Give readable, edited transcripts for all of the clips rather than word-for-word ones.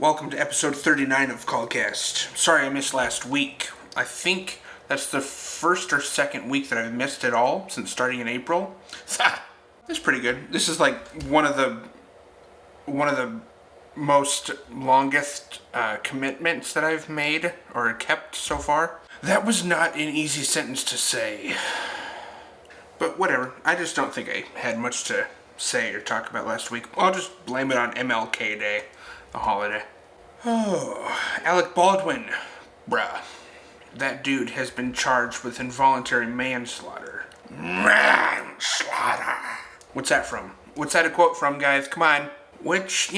Welcome to episode 39 of COLLCAST. Sorry I missed last week. I think that's the first or second week that I've missed at all since starting in April. That's pretty good. This is like one of the most longest commitments that I've made or kept so far. That was not an easy sentence to say. But whatever. I just don't think I had much to say or talk about last week. I'll just blame it on MLK Day, the holiday. Oh, Alec Baldwin. Bruh. That dude has been charged with involuntary manslaughter. Manslaughter. What's that from? What's that a quote from, guys? Come on. Which,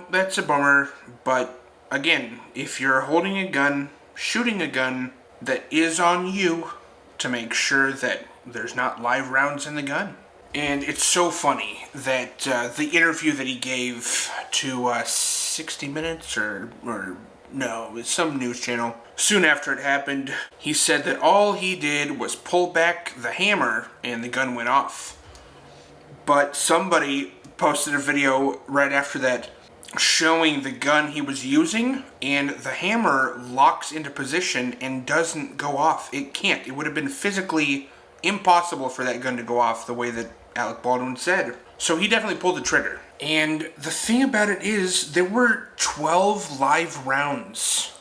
that's a bummer. But, again, if you're holding a gun, shooting a gun, that is on you to make sure that there's not live rounds in the gun. And it's so funny that the interview that he gave to 60 Minutes or no, it's some news channel, soon after it happened, he said that all he did was pull back the hammer and the gun went off. But somebody posted a video right after that showing the gun he was using, and the hammer locks into position and doesn't go off. It can't. It would have been physically impossible for that gun to go off the way that Alec Baldwin said. So he definitely pulled the trigger. And the thing about it is, there were 12 live rounds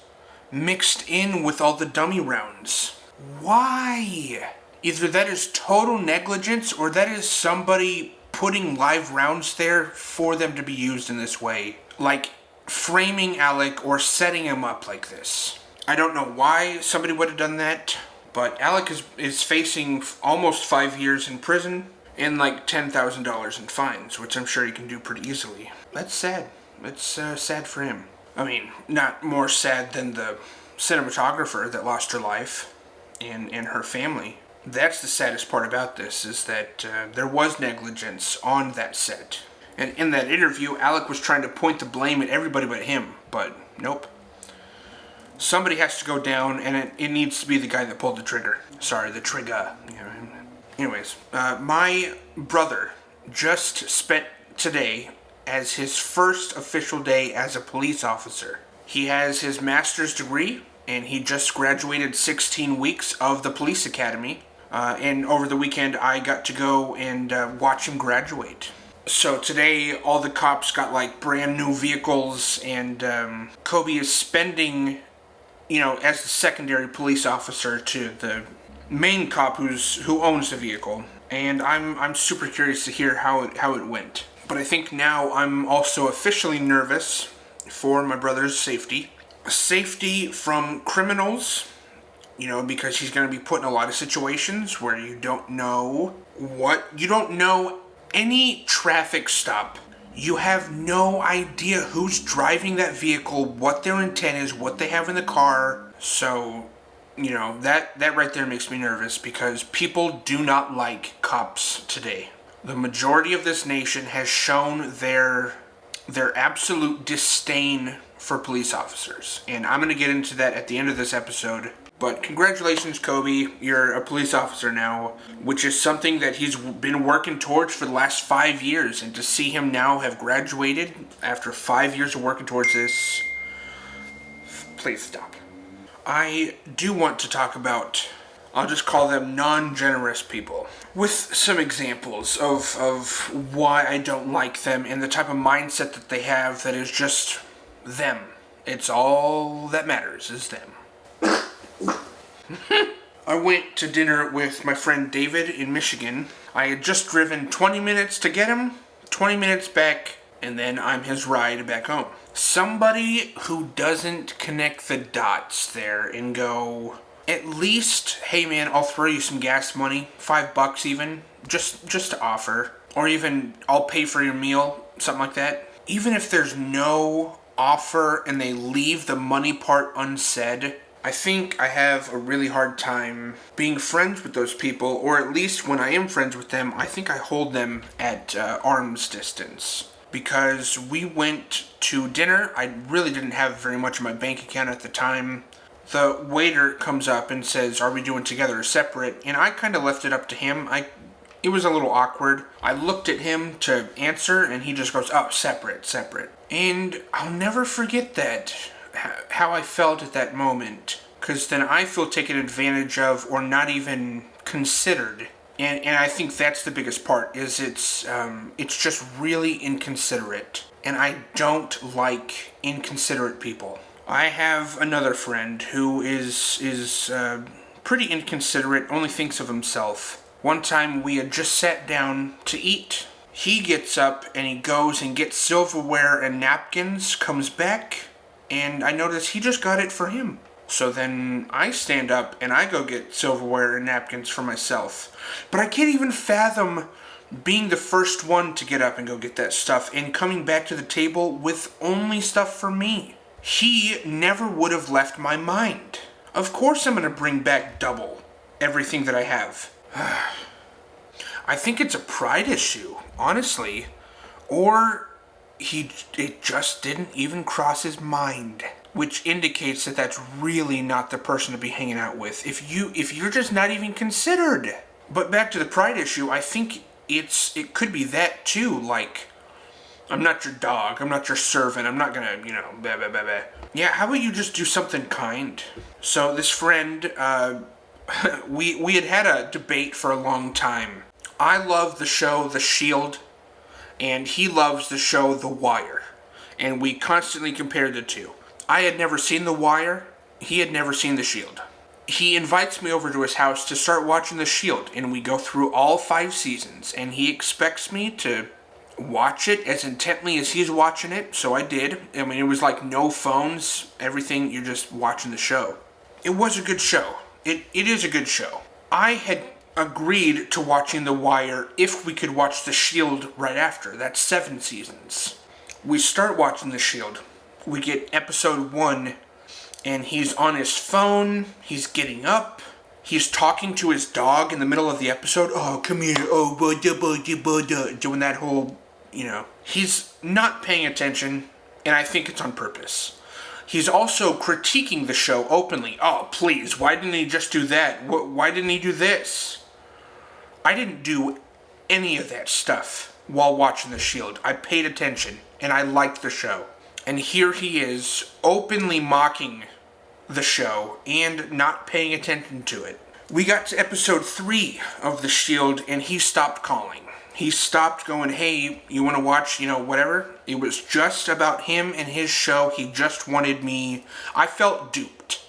mixed in with all the dummy rounds. Why? Either that is total negligence, or that is somebody putting live rounds there for them to be used in this way. Like framing Alec or setting him up like this. I don't know why somebody would have done that, but Alec is facing almost 5 years in prison and like $10,000 in fines, which I'm sure he can do pretty easily. That's sad. It's sad for him. I mean, not more sad than the cinematographer that lost her life and her family. That's the saddest part about this, is that there was negligence on that set. And in that interview, Alec was trying to point the blame at everybody but him, but nope. Somebody has to go down, and it needs to be the guy that pulled the trigger. Sorry, the trigger. Anyways, my brother just spent today as his first official day as a police officer. He has his master's degree, and he just graduated 16 weeks of the police academy. And over the weekend, I got to go and watch him graduate. So today, all the cops got like brand new vehicles, and Kobe is spending, as the secondary police officer to the main cop who owns the vehicle. And I'm super curious to hear how it went. But I think now I'm also officially nervous for my brother's safety. Safety from criminals, because he's going to be put in a lot of situations where you don't know any traffic stop. You have no idea who's driving that vehicle, what their intent is, what they have in the car. So, that right there makes me nervous, because people do not like cops today. The majority of this nation has shown their absolute disdain for police officers. And I'm going to get into that at the end of this episode. But congratulations, Kobe. You're a police officer now, which is something that he's been working towards for the last 5 years. And to see him now have graduated after 5 years of working towards this, please stop. I do want to talk about, I'll just call them non-generous people, with some examples of why I don't like them and the type of mindset that they have that is just them. It's all that matters is them. I went to dinner with my friend David in Michigan. I had just driven 20 minutes to get him, 20 minutes back, and then I'm his ride back home. Somebody who doesn't connect the dots there and go, at least, hey man, I'll throw you some gas money, $5 even, just to offer. Or even, I'll pay for your meal, something like that. Even if there's no offer and they leave the money part unsaid, I think I have a really hard time being friends with those people, or at least when I am friends with them, I think I hold them at arm's distance. Because we went to dinner, I really didn't have very much in my bank account at the time. The waiter comes up and says, are we doing together or separate? And I kind of left it up to him. It was a little awkward. I looked at him to answer, and he just goes, oh, separate. And I'll never forget that, how I felt at that moment. Because then I feel taken advantage of or not even considered. And I think that's the biggest part, is it's just really inconsiderate. And I don't like inconsiderate people. I have another friend who is pretty inconsiderate, only thinks of himself. One time we had just sat down to eat. He gets up and he goes and gets silverware and napkins, comes back, and I notice he just got it for him. So then I stand up and I go get silverware and napkins for myself. But I can't even fathom being the first one to get up and go get that stuff and coming back to the table with only stuff for me. He never would have left my mind. Of course I'm going to bring back double everything that I have. I think it's a pride issue, honestly. Or it just didn't even cross his mind. Which indicates that that's really not the person to be hanging out with. If you're just not even considered. But back to the pride issue, I think it could be that too. Like, I'm not your dog, I'm not your servant, I'm not gonna, blah, blah, blah, blah. Yeah, how about you just do something kind? So this friend, we had a debate for a long time. I love the show The Shield, and he loves the show The Wire. And we constantly compared the two. I had never seen The Wire. He had never seen The Shield. He invites me over to his house to start watching The Shield, and we go through all 5 seasons, and he expects me to watch it as intently as he's watching it, so I did. I mean, it was like no phones, everything, you're just watching the show. It was a good show. It is a good show. I had agreed to watching The Wire if we could watch The Shield right after. That's 7 seasons. We start watching The Shield. We get episode 1, and he's on his phone, he's getting up, he's talking to his dog in the middle of the episode. Oh, come here, oh, doing that whole, He's not paying attention, and I think it's on purpose. He's also critiquing the show openly. Oh, please, why didn't he just do that? Why didn't he do this? I didn't do any of that stuff while watching The Shield. I paid attention, and I liked the show. And here he is, openly mocking the show and not paying attention to it. We got to episode 3 of The Shield, and he stopped calling. He stopped going, hey, you want to watch, whatever? It was just about him and his show. He just wanted me. I felt duped.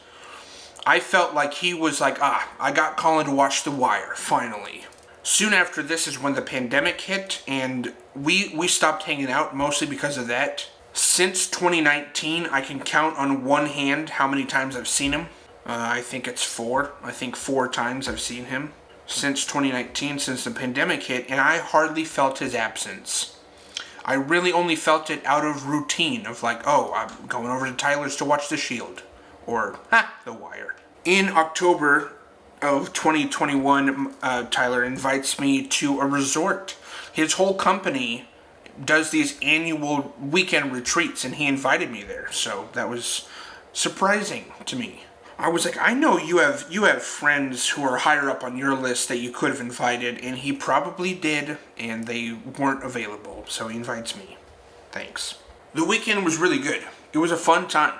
I felt like he was like, I got Collin to watch The Wire, finally. Soon after this is when the pandemic hit, and we stopped hanging out, mostly because of that. Since 2019, I can count on one hand how many times I've seen him. I think it's 4. I think 4 times I've seen him since 2019, since the pandemic hit, and I hardly felt his absence. I really only felt it out of routine of like, oh, I'm going over to Tyler's to watch The Shield, or, The Wire. In October of 2021, Tyler invites me to a resort. His whole company does these annual weekend retreats, and he invited me there, so that was surprising to me. I was like, I know you have friends who are higher up on your list that you could have invited, and he probably did, and they weren't available, so he invites me. Thanks. The weekend was really good. It was a fun time.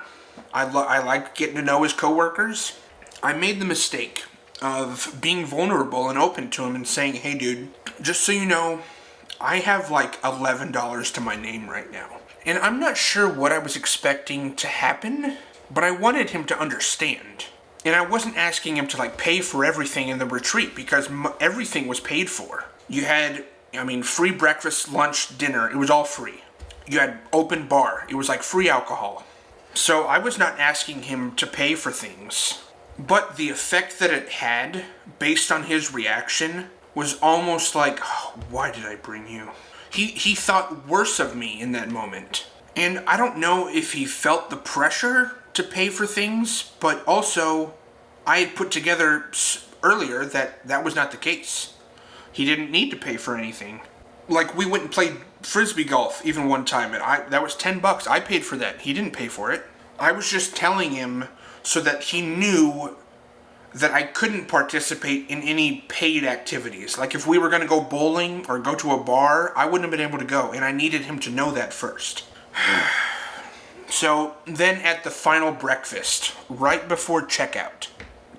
I liked getting to know his coworkers. I made the mistake of being vulnerable and open to him and saying, hey dude, just so you know, I have like $11 to my name right now. And I'm not sure what I was expecting to happen, but I wanted him to understand. And I wasn't asking him to like pay for everything in the retreat, because everything was paid for. You had, free breakfast, lunch, dinner. It was all free. You had open bar. It was like free alcohol. So I was not asking him to pay for things. But the effect that it had, based on his reaction, was almost like, oh, why did I bring you? He thought worse of me in that moment. And I don't know if he felt the pressure to pay for things, but also I had put together earlier that was not the case. He didn't need to pay for anything. Like, we went and played frisbee golf even one time, and that was $10. I paid for that. He didn't pay for it. I was just telling him so that he knew that I couldn't participate in any paid activities. Like if we were going to go bowling or go to a bar, I wouldn't have been able to go, and I needed him to know that first. So then at the final breakfast, right before checkout,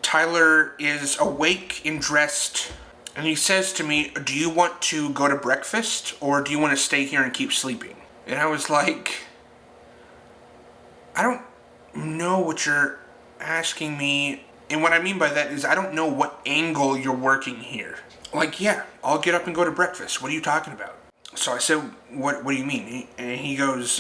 Tyler is awake and dressed, and he says to me, "Do you want to go to breakfast, or do you want to stay here and keep sleeping?" And I was like, I don't know what you're asking me. And what I mean by that is I don't know what angle you're working here. Like, yeah, I'll get up and go to breakfast. What are you talking about? So I said, what do you mean? And he goes,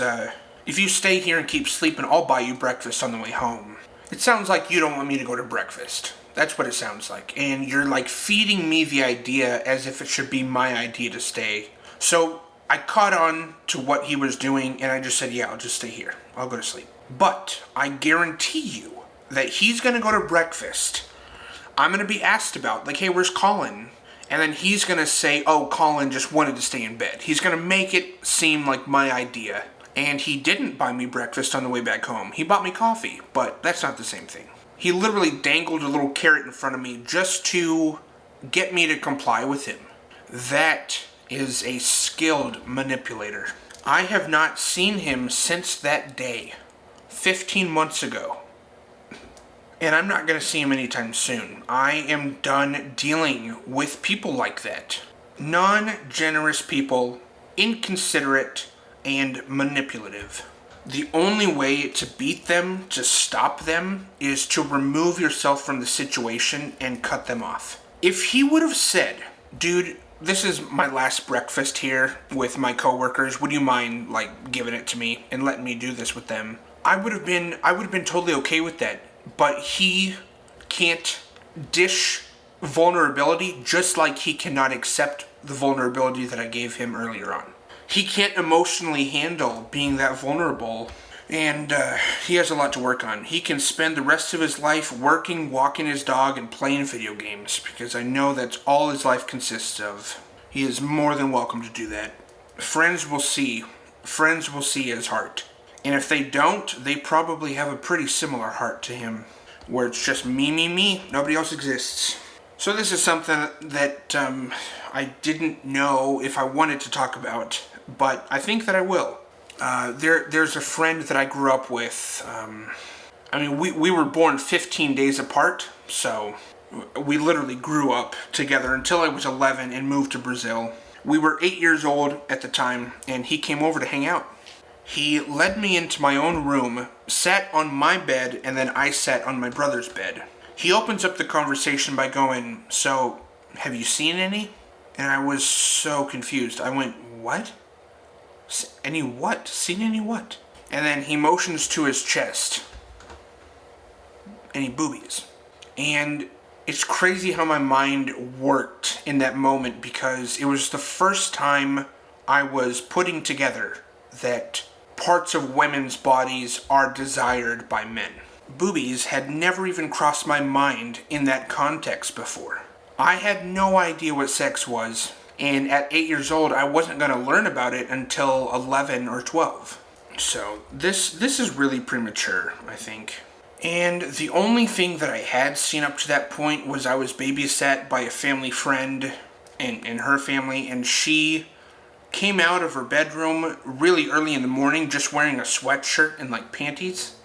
if you stay here and keep sleeping, I'll buy you breakfast on the way home. It sounds like you don't want me to go to breakfast. That's what it sounds like. And you're like feeding me the idea as if it should be my idea to stay. So I caught on to what he was doing, and I just said, yeah, I'll just stay here. I'll go to sleep. But I guarantee you that he's going to go to breakfast. I'm going to be asked about, like, hey, where's Collin? And then he's going to say, oh, Collin just wanted to stay in bed. He's going to make it seem like my idea. And he didn't buy me breakfast on the way back home. He bought me coffee, but that's not the same thing. He literally dangled a little carrot in front of me just to get me to comply with him. That is a skilled manipulator. I have not seen him since that day, 15 months ago. And I'm not going to see him anytime soon. I am done dealing with people like that. Non-generous people, inconsiderate, and manipulative. The only way to beat them, to stop them, is to remove yourself from the situation and cut them off. If he would have said, dude, this is my last breakfast here with my coworkers, would you mind, like, giving it to me and letting me do this with them? I would have been totally okay with that. But he can't dish vulnerability just like he cannot accept the vulnerability that I gave him earlier on. He can't emotionally handle being that vulnerable, and he has a lot to work on. He can spend the rest of his life working, walking his dog, and playing video games, because I know that's all his life consists of. He is more than welcome to do that. Friends will see. Friends will see his heart. And if they don't, they probably have a pretty similar heart to him, where it's just me, nobody else exists. So this is something that I didn't know if I wanted to talk about, but I think that I will. There's a friend that I grew up with. We were born 15 days apart, so we literally grew up together until I was 11 and moved to Brazil. We were 8 years old at the time, and he came over to hang out. He led me into my own room, sat on my bed, and then I sat on my brother's bed. He opens up the conversation by going, so, have you seen any? And I was so confused. I went, what? Any what? Seen any what? And then he motions to his chest. Any boobies? And it's crazy how my mind worked in that moment, because it was the first time I was putting together that parts of women's bodies are desired by men. Boobies had never even crossed my mind in that context before. I had no idea what sex was, and at 8 years old, I wasn't going to learn about it until 11 or 12. So this is really premature, I think. And the only thing that I had seen up to that point was I was babysat by a family friend and her family, and she came out of her bedroom really early in the morning just wearing a sweatshirt and like panties.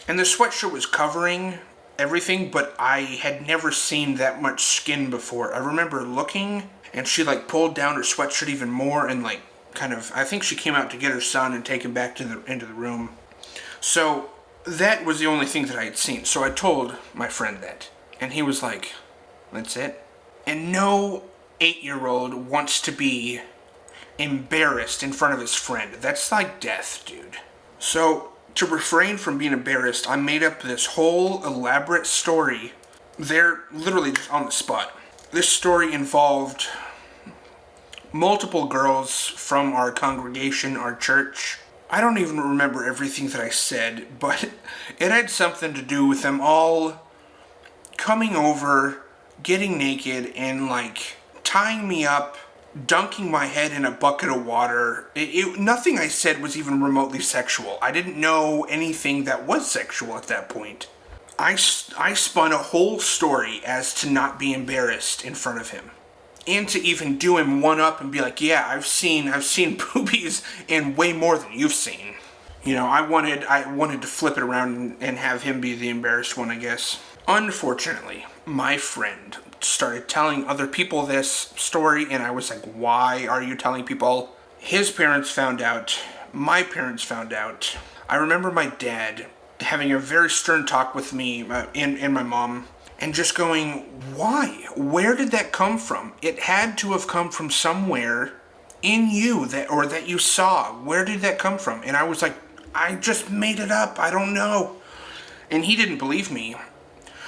And the sweatshirt was covering everything, but I had never seen that much skin before. I remember looking, and she like pulled down her sweatshirt even more and like kind of, I think she came out to get her son and take him back into the room. So that was the only thing that I had seen. So I told my friend that, and he was like, that's it? And no 8-year-old wants to be embarrassed in front of his friend. That's like death, dude. So, to refrain from being embarrassed, I made up this whole elaborate story there, literally just on the spot. This story involved multiple girls from our congregation, our church. I don't even remember everything that I said, but it had something to do with them all coming over, getting naked, and like tying me up, dunking my head in a bucket of water. Nothing I said was even remotely sexual. I didn't know anything that was sexual at that point. I spun a whole story as to not be embarrassed in front of him. And to even do him one up and be like, yeah, I've seen boobies and way more than you've seen. You know, I wanted to flip it around and have him be the embarrassed one, I guess. Unfortunately, my friend started telling other people this story, and I was like, why are you telling people? His parents found out. My parents found out. I remember my dad having a very stern talk with me and my mom, and just going, why? Where did that come from? It had to have come from somewhere in you that you saw. Where did that come from? And I was like, I just made it up. I don't know. And he didn't believe me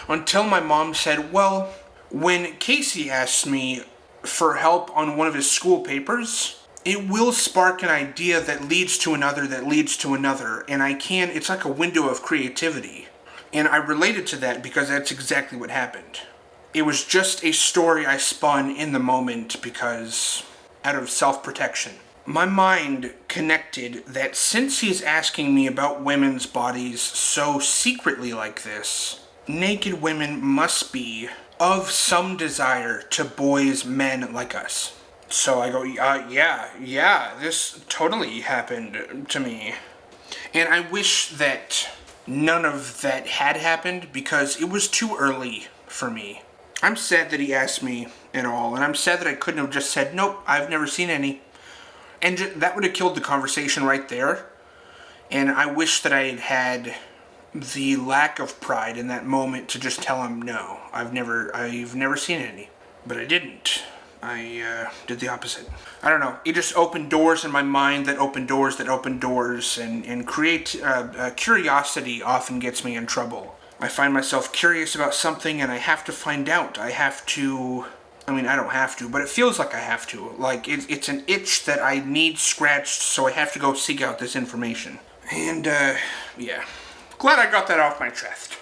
until my mom said, well, when Casey asks me for help on one of his school papers, it will spark an idea that leads to another, and it's like a window of creativity. And I related to that because that's exactly what happened. It was just a story I spun in the moment because out of self-protection. My mind connected that since he's asking me about women's bodies so secretly like this, naked women must be of some desire to boys, men like us. So I go, yeah, this totally happened to me. And I wish that none of that had happened because it was too early for me. I'm sad that he asked me and all, and I'm sad that I couldn't have just said, nope, I've never seen any. And that would have killed the conversation right there. And I wish that I had the lack of pride in that moment to just tell him, no, I've never seen any. But I didn't. I did the opposite. I don't know. It just opened doors in my mind that opened doors, and curiosity often gets me in trouble. I find myself curious about something and I have to find out. I don't have to, but it feels like I have to. Like, it's an itch that I need scratched, so I have to go seek out this information. And, yeah. Glad I got that off my chest.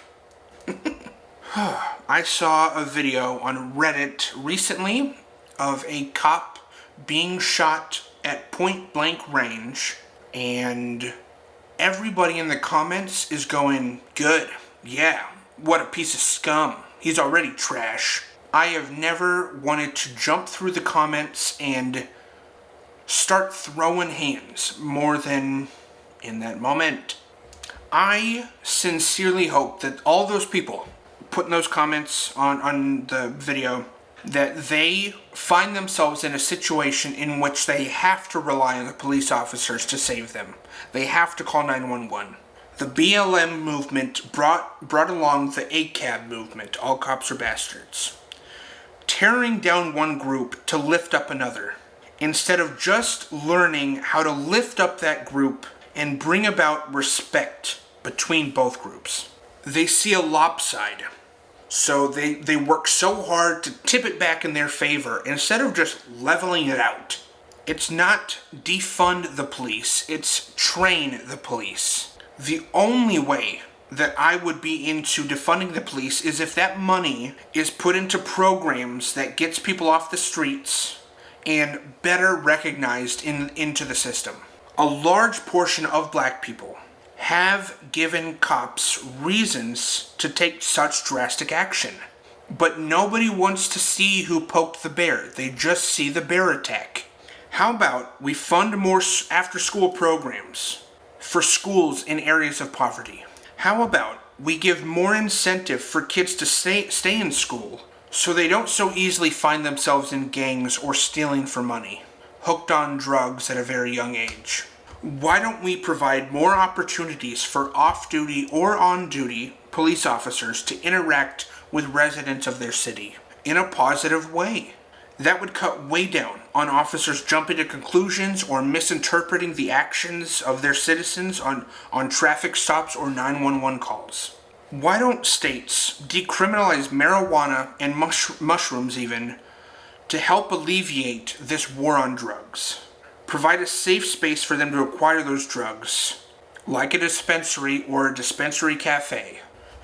I saw a video on Reddit recently of a cop being shot at point blank range, and everybody in the comments is going, good, yeah, what a piece of scum. He's already trash. I have never wanted to jump through the comments and start throwing hands more than in that moment. I sincerely hope that all those people putting those comments on the video, that they find themselves in a situation in which they have to rely on the police officers to save them. They have to call 911. The BLM movement brought along the ACAB movement, all cops are bastards, tearing down one group to lift up another, instead of just learning how to lift up that group and bring about respect between both groups. They see a lopside, so they work so hard to tip it back in their favor instead of just leveling it out. It's not defund the police, it's train the police. The only way that I would be into defunding the police is if that money is put into programs that gets people off the streets and better recognized into the system. A large portion of black people have given cops reasons to take such drastic action. But nobody wants to see who poked the bear. They just see the bear attack. How about we fund more after-school programs for schools in areas of poverty? How about we give more incentive for kids to stay in school so they don't so easily find themselves in gangs or stealing for money, hooked on drugs at a very young age? Why don't we provide more opportunities for off-duty or on-duty police officers to interact with residents of their city in a positive way? That would cut way down on officers jumping to conclusions or misinterpreting the actions of their citizens on traffic stops or 911 calls. Why don't states decriminalize marijuana and mushrooms even to help alleviate this war on drugs? Provide a safe space for them to acquire those drugs, like a dispensary or a dispensary cafe,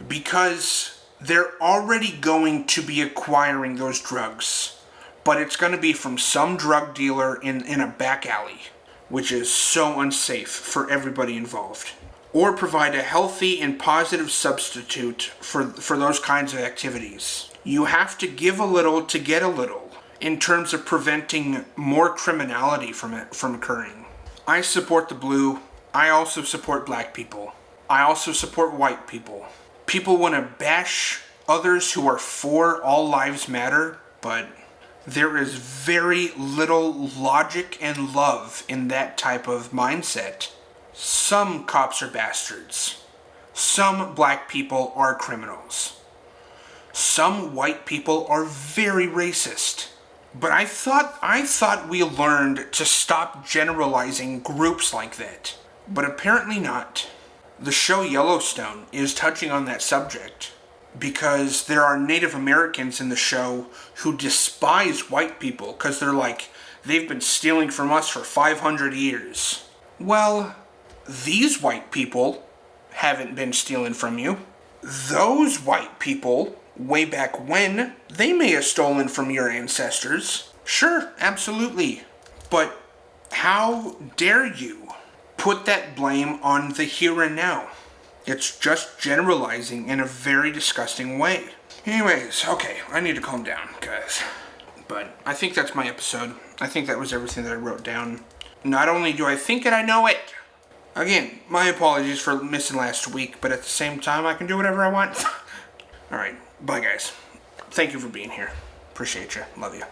because they're already going to be acquiring those drugs, but it's going to be from some drug dealer in a back alley, which is so unsafe for everybody involved. or provide a healthy and positive substitute for those kinds of activities. You have to give a little to get a little in terms of preventing more criminality from occurring. I support the blue. I also support black people. I also support white people. People want to bash others who are for all lives matter, but there is very little logic and love in that type of mindset. Some cops are bastards. Some black people are criminals. Some white people are very racist. But I thought we learned to stop generalizing groups like that. But apparently not. The show Yellowstone is touching on that subject because there are Native Americans in the show who despise white people because they're like, they've been stealing from us for 500 years. Well, these white people haven't been stealing from you. Those white people, way back when, they may have stolen from your ancestors. Sure, absolutely. But how dare you put that blame on the here and now? It's just generalizing in a very disgusting way. Anyways, okay, I need to calm down, guys. But I think that's my episode. I think that was everything that I wrote down. Not only do I think it, I know it. Again, my apologies for missing last week, but at the same time, I can do whatever I want. Alright, bye guys. Thank you for being here. Appreciate you. Love you.